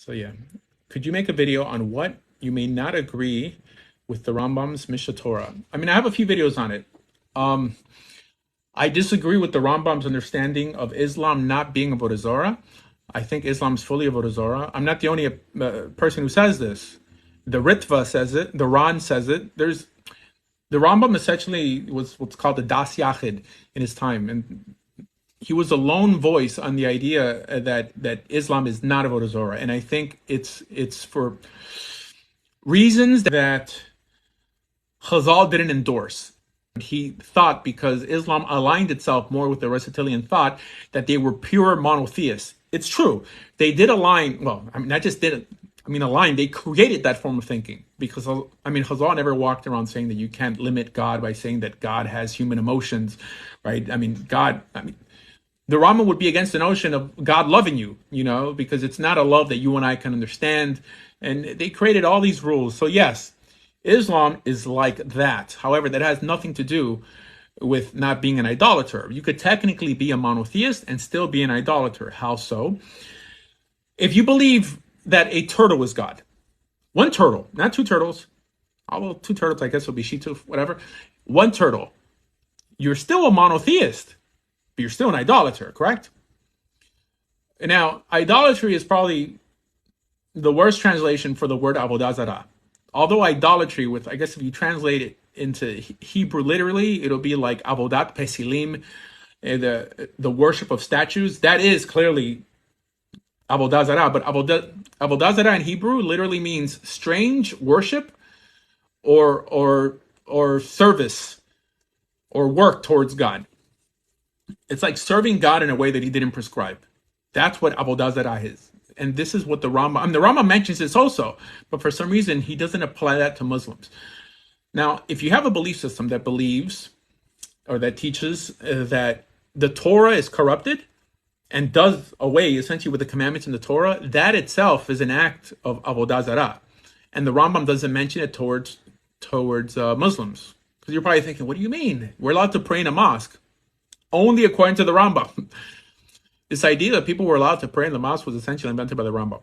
So yeah, could you make a video on what you may not agree with the Rambam's Mishnah Torah? I mean, I have a few videos on it. Um, I disagree with the Rambam's understanding of Islam not being a Avodah Zarah. I think Islam is fully a Avodah Zarah. I'm not the only person who says this. The Ritva says it. The Ran says it. The Rambam essentially was what's called the Das Yachid in his time, and he was a lone voice on the idea that Islam is not a Avodah Zarah, and I think it's for reasons that Chazal didn't endorse. He thought because Islam aligned itself more with the Aristotelian thought that they were pure monotheists. It's true. They did align, well, I mean, not just did, I mean, align, they created that form of thinking because, I mean, Chazal never walked around saying that you can't limit God by saying that God has human emotions, right? I mean, the Rambam would be against the notion of God loving you, because it's not a love that you and I can understand. And they created all these rules. So yes, Islam is like that. However, that has nothing to do with not being an idolater. You could technically be a monotheist and still be an idolater. How so? If you believe that a turtle is God, one turtle, not two turtles, although two turtles, I guess, would be Shitu, whatever. One turtle, you're still a monotheist, but you're still an idolater, correct? Now, idolatry is probably the worst translation for the word avodah zarah. Although idolatry, I guess if you translate it into Hebrew literally, it'll be like avodat pesilim, the worship of statues. That is clearly avodah zarah, but avodah zarah in Hebrew literally means strange worship or service or work towards God. It's like serving God in a way that he didn't prescribe. That's what avodah zarah is. And this is what the Rambam mentions this also, but for some reason he doesn't apply that to Muslims. Now, if you have a belief system that believes or that teaches that the Torah is corrupted and does away essentially with the commandments in the Torah, that itself is an act of avodah zarah. And the Rambam doesn't mention it towards Muslims. Because you're probably thinking, what do you mean? We're allowed to pray in a mosque. Only according to the Rambam. This idea that people were allowed to pray in the mosque was essentially invented by the Rambam.